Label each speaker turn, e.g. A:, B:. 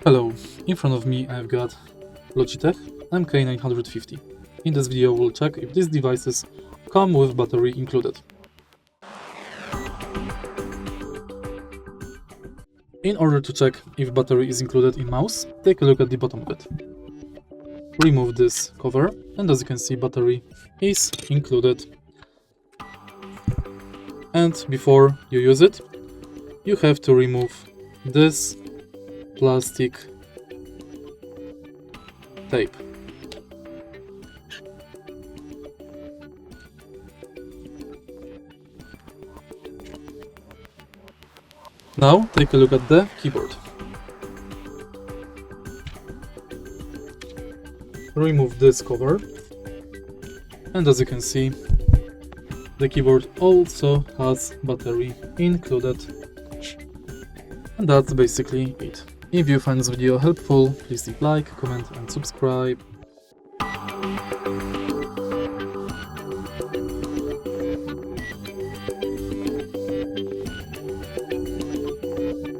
A: Hello, in front of me I've got Logitech MK950. In this video we'll check if these devices come with battery included. In order to check if battery is included in mouse, take a look at the bottom of it. Remove this cover and as you can see battery is included. And before you use it, you have to remove this plastic tape. Now take a look at the keyboard. Remove this cover and as you can see the keyboard also has battery included. And that's basically it. If you find this video helpful, please leave like, comment and subscribe.